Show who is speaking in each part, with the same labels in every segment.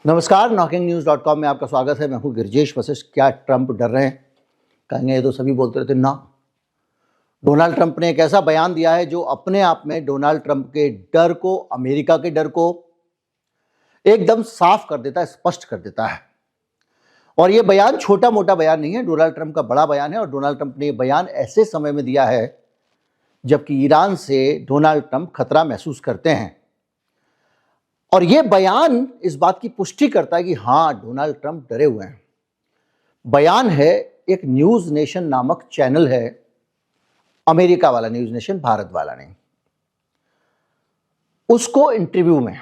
Speaker 1: नमस्कार, knocking-news.com में आपका स्वागत है। मैं हूं गिरजेश वशिष्ठ। क्या ट्रंप डर रहे हैं? कहेंगे ये तो सभी बोलते रहते ना। डोनाल्ड ट्रंप ने एक ऐसा बयान दिया है जो अपने आप में डोनाल्ड ट्रंप के डर को, अमेरिका के डर को एकदम साफ कर देता है, स्पष्ट कर देता है। और ये बयान छोटा मोटा बयान नहीं है, डोनाल्ड ट्रंप का बड़ा बयान है। और डोनाल्ड ट्रंप ने ये बयान ऐसे समय में दिया है जबकि ईरान से डोनाल्ड ट्रंप खतरा महसूस करते हैं। और यह बयान इस बात की पुष्टि करता है कि हां, डोनाल्ड ट्रंप डरे हुए हैं। बयान है एक न्यूज नेशन नामक चैनल है, अमेरिका वाला न्यूज नेशन, भारत वाला नहीं। उसको इंटरव्यू में,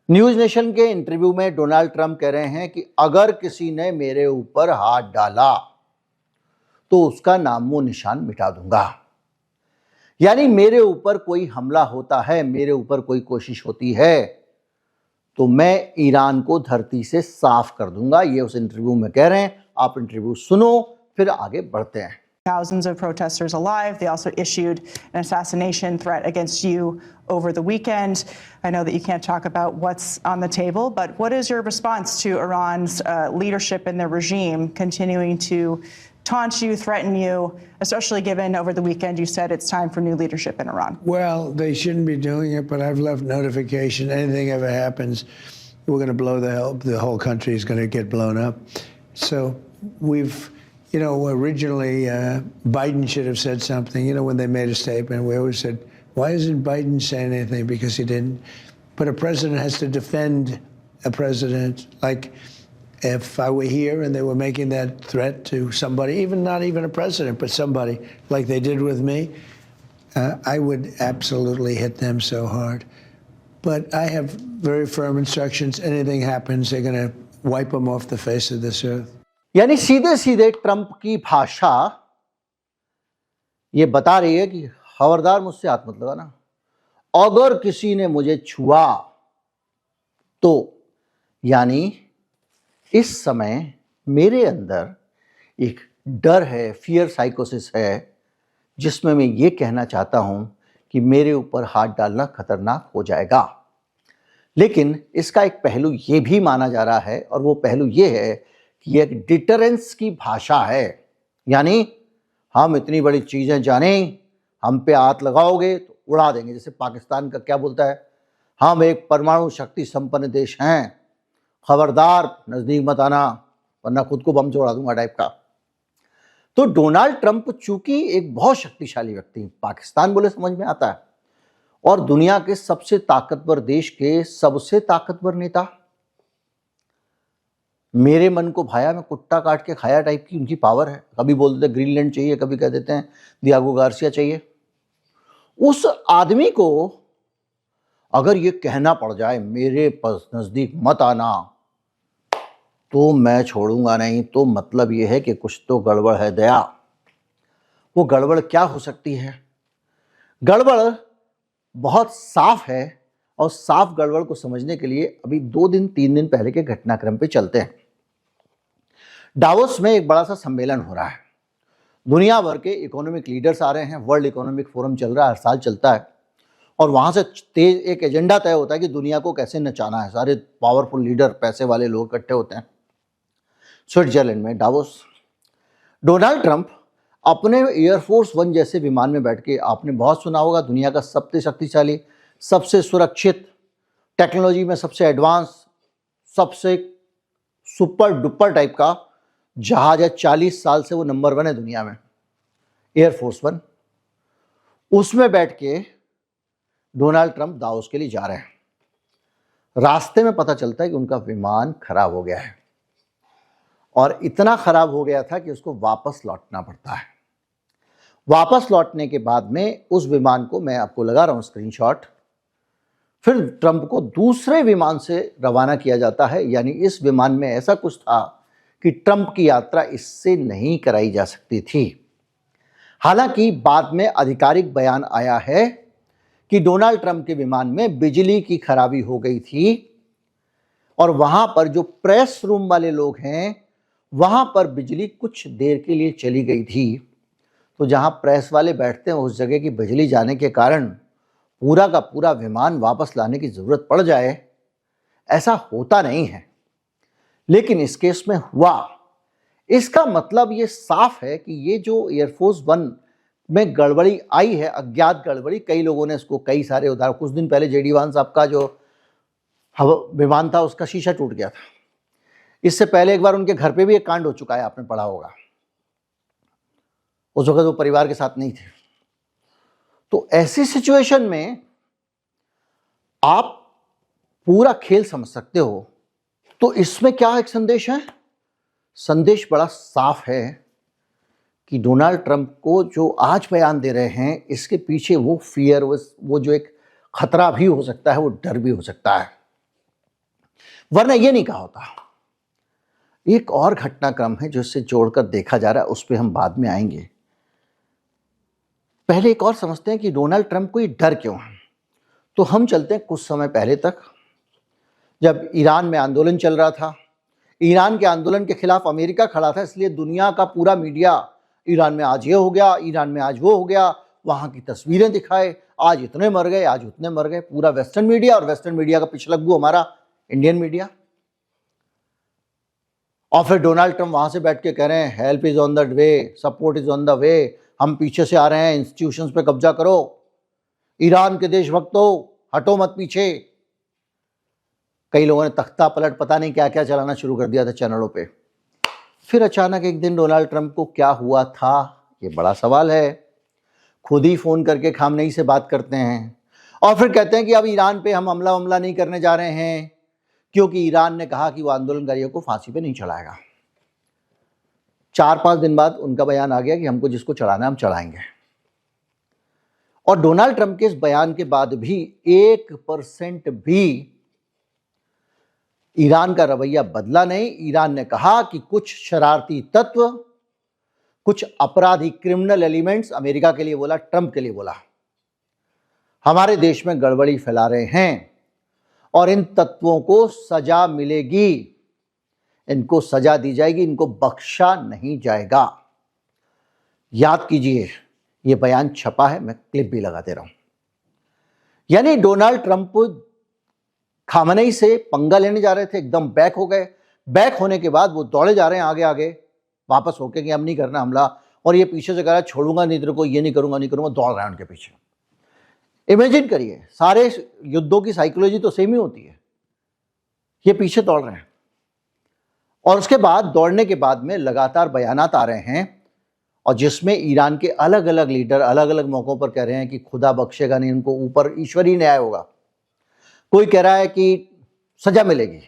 Speaker 1: न्यूज नेशन के इंटरव्यू में डोनाल्ड ट्रंप कह रहे हैं कि अगर किसी ने मेरे ऊपर हाथ डाला तो उसका नामो निशान मिटा दूंगा। यानी मेरे ऊपर कोई हमला होता है, मेरे ऊपर कोई कोशिश होती है तो मैं ईरान को धरती से साफ कर दूंगा। ये उस इंटरव्यू में कह रहे हैं। आप इंटरव्यू सुनो, फिर आगे बढ़ते हैं।
Speaker 2: Thousands of protesters alive. They also issued an assassination threat against you over the weekend. I know that you can't talk about what's on the table, but what is your response to Iran's leadership and their regime continuing to taunt you, threaten you, especially given over the weekend you said it's time for new leadership in Iran?
Speaker 3: Well, they shouldn't be doing it, but I've left notification. Anything ever happens, we're going to blow the whole country is going to get blown up. So we've, originally Biden should have said something, when they made a statement. We always said, why isn't Biden saying anything? Because he didn't. But a president has to defend a president. Like if I were here and they were making that threat to somebody, not even a president, but somebody like they did with me, I would absolutely hit them so hard. But I have very firm instructions. Anything happens, they're going to wipe them off the face of this earth.
Speaker 1: यानी सीधे सीधे Trump की भाषा ये बता रही है कि खबरदार मुझसे हाथ मत लगाना। अगर किसी ने मुझे छुआ तो, यानी इस समय मेरे अंदर एक डर है, फियर साइकोसिस है, जिसमें मैं ये कहना चाहता हूं कि मेरे ऊपर हाथ डालना खतरनाक हो जाएगा। लेकिन इसका एक पहलू ये भी माना जा रहा है, और वो पहलू ये है कि एक डिटरेंस की भाषा है। यानी हम इतनी बड़ी चीजें जानें, हम पे हाथ लगाओगे तो उड़ा देंगे। जैसे पाकिस्तान का क्या बोलता है, हम एक परमाणु शक्ति संपन्न देश हैं, खबरदार नजदीक मत आना वरना खुद को बम से उड़ा दूंगा टाइप का। तो डोनाल्ड ट्रंप चूंकि एक बहुत शक्तिशाली व्यक्ति, पाकिस्तान बोले समझ में आता है, और दुनिया के सबसे ताकतवर देश के सबसे ताकतवर नेता, मेरे मन को भाया मैं कुत्ता काट के खाया टाइप की उनकी पावर है। कभी बोल देते ग्रीनलैंड चाहिए, कभी कह देते हैं दियागो गार्सिया चाहिए। उस आदमी को अगर ये कहना पड़ जाए मेरे पास नजदीक मत आना, तो मैं छोड़ूंगा नहीं। तो मतलब ये है कि कुछ तो गड़बड़ है दया। वो गड़बड़ क्या हो सकती है? गड़बड़ बहुत साफ है, और साफ गड़बड़ को समझने के लिए अभी 2-3 दिन पहले के घटनाक्रम पे चलते हैं। डावोस में एक बड़ा सा सम्मेलन हो रहा है, दुनिया भर के इकोनॉमिक लीडर्स आ रहे हैं, वर्ल्ड इकोनॉमिक फोरम चल रहा है, हर साल चलता है। और वहां से तेज एक एजेंडा तय होता है कि दुनिया को कैसे नचाना है। सारे पावरफुल लीडर, पैसे वाले लोग इकट्ठे होते हैं स्विट्जरलैंड में, डावोस। डोनाल्ड ट्रंप अपने एयरफोर्स 1 जैसे विमान में बैठ के, आपने बहुत सुना होगा, दुनिया का सबसे शक्तिशाली, सबसे सुरक्षित, टेक्नोलॉजी में सबसे एडवांस, सबसे सुपर डुपर टाइप का जहाज है। 40 साल से वो नंबर 1 है दुनिया में, एयरफोर्स 1। उसमें बैठ के डोनाल्ड ट्रंप दावोस के लिए जा रहे हैं। रास्ते में पता चलता है कि उनका विमान खराब हो गया है, और इतना खराब हो गया था कि उसको वापस लौटना पड़ता है। वापस लौटने के बाद में उस विमान को, मैं आपको लगा रहा हूं स्क्रीनशॉट, फिर ट्रंप को दूसरे विमान से रवाना किया जाता है। यानी इस विमान में ऐसा कुछ था कि ट्रंप की यात्रा इससे नहीं कराई जा सकती थी। हालांकि बाद में आधिकारिक बयान आया है कि डोनाल्ड ट्रंप के विमान में बिजली की खराबी हो गई थी, और वहां पर जो प्रेस रूम वाले लोग हैं, वहां पर बिजली कुछ देर के लिए चली गई थी। तो जहां प्रेस वाले बैठते हैं उस जगह की बिजली जाने के कारण पूरा का पूरा विमान वापस लाने की जरूरत पड़ जाए, ऐसा होता नहीं है, लेकिन इस केस में हुआ। इसका मतलब ये साफ है कि ये जो एयरफोर्स वन में गड़बड़ी आई है, अज्ञात गड़बड़ी, कई लोगों ने इसको कई सारे उदाहरण, कुछ दिन पहले जेडी वान साहब का जो विमान था उसका शीशा टूट गया था, इससे पहले एक बार उनके घर पे भी एक कांड हो चुका है, आपने पढ़ा होगा। उस वक्त वो परिवार के साथ नहीं थे। तो ऐसी सिचुएशन में आप पूरा खेल समझ सकते हो। तो इसमें क्या एक संदेश है? संदेश बड़ा साफ है कि डोनाल्ड ट्रंप को जो आज बयान दे रहे हैं, इसके पीछे वो फियर, वो जो एक खतरा भी हो सकता है, वो डर भी हो सकता है, वरना ये नहीं कहा होता। एक और घटनाक्रम है जो इससे जोड़कर देखा जा रहा है, उस पर हम बाद में आएंगे। पहले एक और समझते हैं कि डोनाल्ड ट्रंप को ये डर क्यों है। तो हम चलते हैं कुछ समय पहले तक, जब ईरान में आंदोलन चल रहा था। ईरान के आंदोलन के खिलाफ अमेरिका खड़ा था, इसलिए दुनिया का पूरा मीडिया ईरान में आज ये हो गया, ईरान में आज वो हो गया, वहां की तस्वीरें दिखाए, आज इतने मर गए, आज उतने मर गए, पूरा वेस्टर्न मीडिया, और वेस्टर्न मीडिया का पिछलग्गू हमारा इंडियन मीडिया। और फिर डोनाल्ड ट्रंप वहां से बैठ के कह रहे हैं help is on the way, support is on the way, हम पीछे से आ रहे हैं, इंस्टीट्यूशंस पे कब्जा करो, ईरान के देशभक्तों हटो मत पीछे। कई लोगों ने तख्ता पलट पता नहीं क्या क्या चलाना शुरू कर दिया था चैनलों पे। फिर अचानक एक दिन डोनाल्ड ट्रंप को क्या हुआ था, ये बड़ा सवाल है। खुद ही फोन करके खामनेई से बात करते हैं और फिर कहते हैं कि अब ईरान पे हम हमला नहीं करने जा रहे हैं, क्योंकि ईरान ने कहा कि वो आंदोलनकारियों को फांसी पे नहीं चढ़ाएगा। 4-5 दिन बाद उनका बयान आ गया कि हमको जिसको चढ़ाना है हम चढ़ाएंगे। और डोनाल्ड ट्रंप के इस बयान के बाद भी 1% भी ईरान का रवैया बदला नहीं। ईरान ने कहा कि कुछ शरारती तत्व, कुछ अपराधी क्रिमिनल एलिमेंट्स, अमेरिका के लिए बोला, ट्रंप के लिए बोला, हमारे देश में गड़बड़ी फैला रहे हैं और इन तत्वों को सजा मिलेगी, इनको सजा दी जाएगी, इनको बख्शा नहीं जाएगा। याद कीजिए, यह बयान छपा है, मैं क्लिप भी लगा दे रहा हूं। यानी डोनाल्ड ट्रंप खामनेई से पंगा लेने जा रहे थे, एकदम बैक हो गए। बैक होने के बाद वो दौड़े जा रहे हैं आगे आगे वापस होके कि अब नहीं करना हमला, और ये पीछे से कह रहा है छोड़ूंगा नहीं तेरे को, ये नहीं करूंगा, दौड़ रहा है उनके पीछे। इमेजिन करिए, सारे युद्धों की साइकोलॉजी तो सेम ही होती है। ये पीछे दौड़ रहे हैं और उसके बाद दौड़ने के बाद में लगातार बयानात आ रहे हैं, और जिसमें ईरान के अलग अलग लीडर अलग अलग मौकों पर कह रहे हैं कि खुदा बख्शेगा नहीं, इनको ऊपर ईश्वरीय न्याय होगा। कोई कह रहा है कि सजा मिलेगी,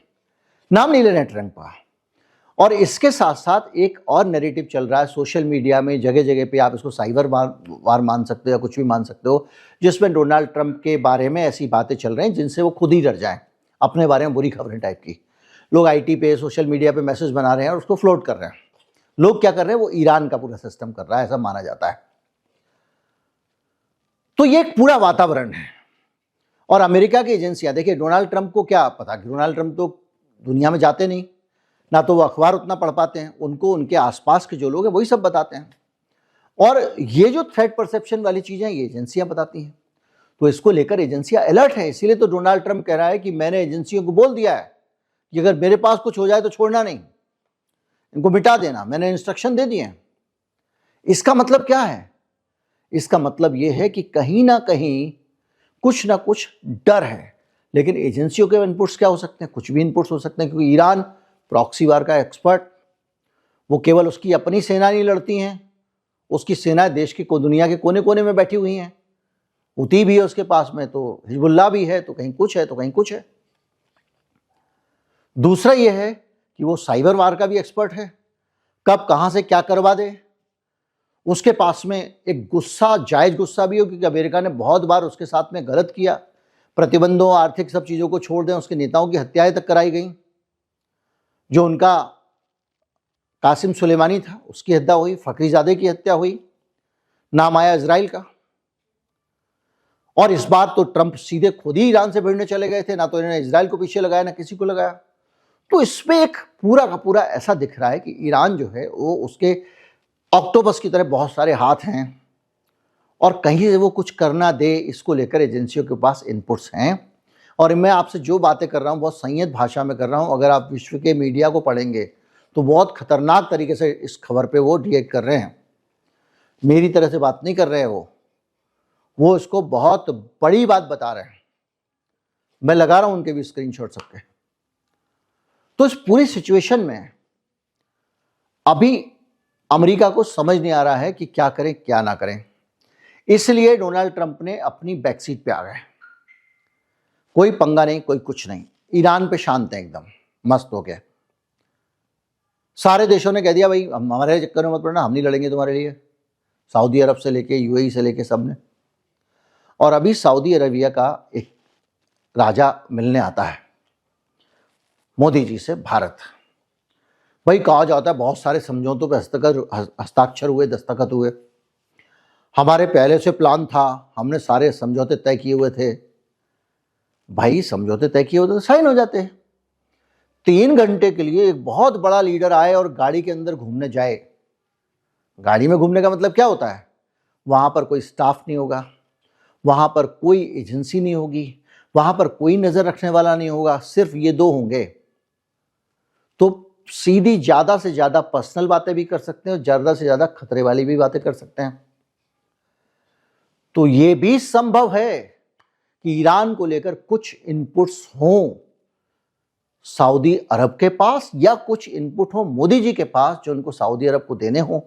Speaker 1: नाम नहीं ले रहे हैं ट्रंप का। और इसके साथ साथ एक और नैरेटिव चल रहा है सोशल मीडिया में, जगह जगह पे, आप इसको साइबर वार मान सकते हो या कुछ भी मान सकते हो, जिसमें डोनाल्ड ट्रंप के बारे में ऐसी बातें चल रही हैं जिनसे वो खुद ही डर जाएं, अपने बारे में बुरी खबरें टाइप की। लोग आईटी पे, सोशल मीडिया पे मैसेज बना रहे हैं और उसको फ्लोट कर रहे हैं। लोग क्या कर रहे हैं, वो ईरान का पूरा सिस्टम कर रहा है, ऐसा माना जाता है। तो ये एक पूरा वातावरण है। और अमेरिका की एजेंसियां, देखिए डोनाल्ड ट्रंप को क्या पता कि डोनाल्ड ट्रंप तो दुनिया में जाते नहीं, ना तो वो अखबार उतना पढ़ पाते हैं, उनको उनके आसपास के जो लोग हैं वही सब बताते हैं। और ये जो थ्रेट परसेप्शन वाली चीजें ये एजेंसियां बताती हैं, तो इसको लेकर एजेंसियां अलर्ट हैं। इसीलिए तो डोनाल्ड ट्रंप कह रहा है कि मैंने एजेंसियों को बोल दिया है कि अगर मेरे पास कुछ हो जाए तो छोड़ना नहीं, इनको मिटा देना, मैंने इंस्ट्रक्शन दे दिए हैं। इसका मतलब क्या है? इसका मतलब यह है कि कहीं ना कहीं कुछ ना कुछ डर है। लेकिन एजेंसियों के इनपुट्स क्या हो सकते हैं? कुछ भी इनपुट्स हो सकते हैं, क्योंकि ईरान प्रॉक्सी वार का एक्सपर्ट, वो केवल उसकी अपनी सेना नहीं लड़ती हैं, उसकी सेना देश की दुनिया के कोने कोने में बैठी हुई हैं। हुती भी है उसके पास में, तो हिजबुल्लाह भी है, तो कहीं कुछ है तो कहीं कुछ है। दूसरा यह है कि वो साइबर वार का भी एक्सपर्ट है, कब कहां से क्या करवा दे। उसके पास में एक गुस्सा, जायज गुस्सा भी हो, क्योंकि अमेरिका ने बहुत बार उसके साथ में गलत किया, प्रतिबंधों, आर्थिक सब चीजों को छोड़ दें, उसके नेताओं की हत्याएं तक कराई गई। जो उनका कासिम सुलेमानी था उसकी हत्या हुई, फखरीजादे की हत्या हुई, नाम आया इजराइल का। और इस बार तो ट्रंप सीधे खुद ही ईरान से भिड़ने चले गए थे, ना तो इन्होंने इजराइल को पीछे लगाया ना किसी को लगाया। तो इसमें एक पूरा का पूरा ऐसा दिख रहा है कि ईरान जो है वो उसके ऑक्टोपस की तरह बहुत सारे हाथ हैं और कहीं से वो कुछ करना दे, इसको लेकर एजेंसियों के पास इनपुट्स हैं। और मैं आपसे जो बातें कर रहा हूँ बहुत संयत भाषा में कर रहा हूँ। अगर आप विश्व के मीडिया को पढ़ेंगे तो बहुत खतरनाक तरीके से इस खबर पे वो रिएक्ट कर रहे हैं। मेरी तरह से बात नहीं कर रहे हैं वो इसको बहुत बड़ी बात बता रहे हैं। मैं लगा रहा हूं उनके भी स्क्रीनशॉट सबके। तो इस पूरी सिचुएशन में अभी अमेरिका को समझ नहीं आ रहा है कि क्या करें क्या ना करें। इसलिए डोनाल्ड ट्रंप ने अपनी बैकसीट पे आ गए। कोई पंगा नहीं, कोई कुछ नहीं, ईरान पे शांत है, एकदम मस्त हो गया। सारे देशों ने कह दिया भाई हमारे चक्कर में मत पड़ना, हम नहीं लड़ेंगे तुम्हारे लिए। सऊदी अरब से लेके यूएई से लेके सब ने। और अभी सऊदी अरबिया का एक राजा मिलने आता है मोदी जी से भारत। भाई कहा जाता है बहुत सारे समझौतों पे हस्ताक्षर हुए, दस्तखत हुए। हमारे पहले से प्लान था, हमने सारे समझौते तय किए हुए थे। भाई समझौते तय किए हुए तो साइन हो जाते हैं। 3 घंटे के लिए एक बहुत बड़ा लीडर आए और गाड़ी के अंदर घूमने जाए। गाड़ी में घूमने का मतलब क्या होता है? वहां पर कोई स्टाफ नहीं होगा, वहां पर कोई एजेंसी नहीं होगी, वहां पर कोई नजर रखने वाला नहीं होगा, सिर्फ ये 2 होंगे। तो सीधी ज्यादा से ज्यादा पर्सनल बातें भी कर सकते हैं और ज्यादा से ज्यादा खतरे वाली भी बातें कर सकते हैं। तो ये भी संभव है कि ईरान को लेकर कुछ इनपुट्स हों सऊदी अरब के पास, या कुछ इनपुट हो मोदी जी के पास जो उनको सऊदी अरब को देने हो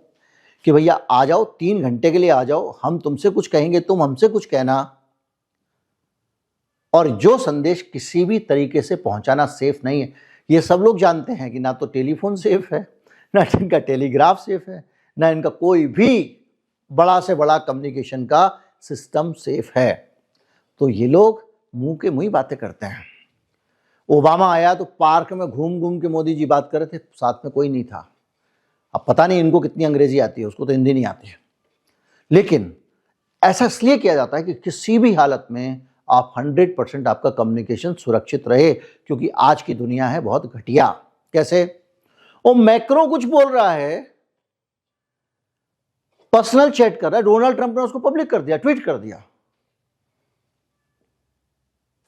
Speaker 1: कि भैया आ जाओ, 3 घंटे के लिए आ जाओ, हम तुमसे कुछ कहेंगे, तुम हमसे कुछ कहना। और जो संदेश किसी भी तरीके से पहुंचाना सेफ नहीं है। ये सब लोग जानते हैं कि ना तो टेलीफोन सेफ है, ना इनका टेलीग्राफ सेफ है, ना इनका कोई भी बड़ा से बड़ा कम्युनिकेशन का सिस्टम सेफ है। तो ये लोग मुंह के मुंह ही बातें करते हैं। ओबामा आया तो पार्क में घूम घूम के मोदी जी बात कर रहे थे, साथ में कोई नहीं था। अब पता नहीं इनको कितनी अंग्रेजी आती है, उसको तो हिंदी नहीं आती है। लेकिन ऐसा इसलिए किया जाता है कि किसी भी हालत में आप 100% आपका कम्युनिकेशन सुरक्षित रहे, क्योंकि आज की दुनिया है बहुत घटिया। कैसे? वो मैक्रो कुछ बोल रहा है, पर्सनल चैट कर रहा है, डोनाल्ड ट्रंप ने उसको पब्लिक कर दिया, ट्वीट कर दिया।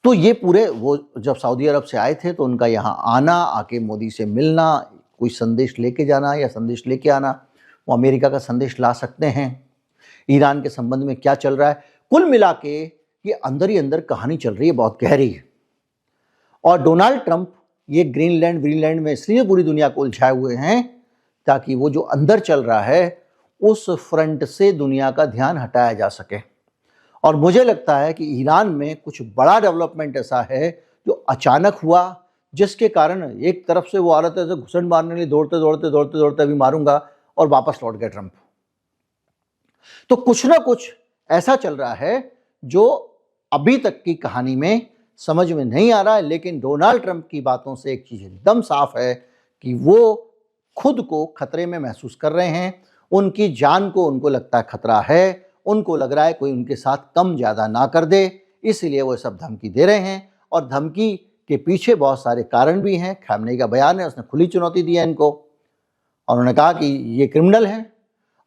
Speaker 1: तो ये पूरे, वो जब सऊदी अरब से आए थे तो उनका यहां आना, आके मोदी से मिलना, कोई संदेश लेके जाना या संदेश लेके आना, वो अमेरिका का संदेश ला सकते हैं। ईरान के संबंध में क्या चल रहा है, कुल मिला के ये अंदर ही अंदर कहानी चल रही है बहुत गहरी। और डोनाल्ड ट्रंप ये ग्रीनलैंड में इसलिए पूरी दुनिया को उलझाए हुए हैं ताकि वो जो अंदर चल रहा है उस फ्रंट से दुनिया का ध्यान हटाया जा सके। और मुझे लगता है कि ईरान में कुछ बड़ा डेवलपमेंट ऐसा है जो अचानक हुआ, जिसके कारण एक तरफ से वो आ रहे थे घुसन मारने के लिए दौड़ते अभी मारूंगा, और वापस लौट गए ट्रंप। तो कुछ ना कुछ ऐसा चल रहा है जो अभी तक की कहानी में समझ में नहीं आ रहा है। लेकिन डोनाल्ड ट्रंप की बातों से एक चीज एकदम साफ है कि वो खुद को खतरे में महसूस कर रहे हैं। उनकी जान को उनको लगता है खतरा है, उनको लग रहा है कोई उनके साथ कम ज्यादा ना कर दे, इसलिए वो सब धमकी दे रहे हैं। और धमकी के पीछे बहुत सारे कारण भी हैं। खamenei का बयान है, उसने खुली चुनौती दी है इनको, और उन्होंने कहा कि ये क्रिमिनल हैं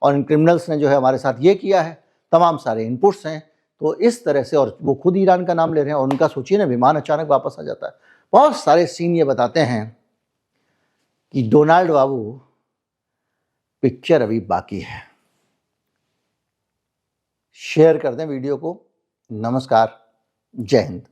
Speaker 1: और इन क्रिमिनल्स ने जो है हमारे साथ ये किया है, तमाम सारे इनपुट्स हैं। तो इस तरह से, और वो खुद ईरान का नाम ले रहे हैं, और उनका सोचिए ना विमान अचानक वापस आ जाता है। बहुत सारे सीन ये बताते हैं कि डोनाल्ड बाबू पिक्चर अभी बाकी है। शेयर कर दें वीडियो को। नमस्कार, जय हिंद।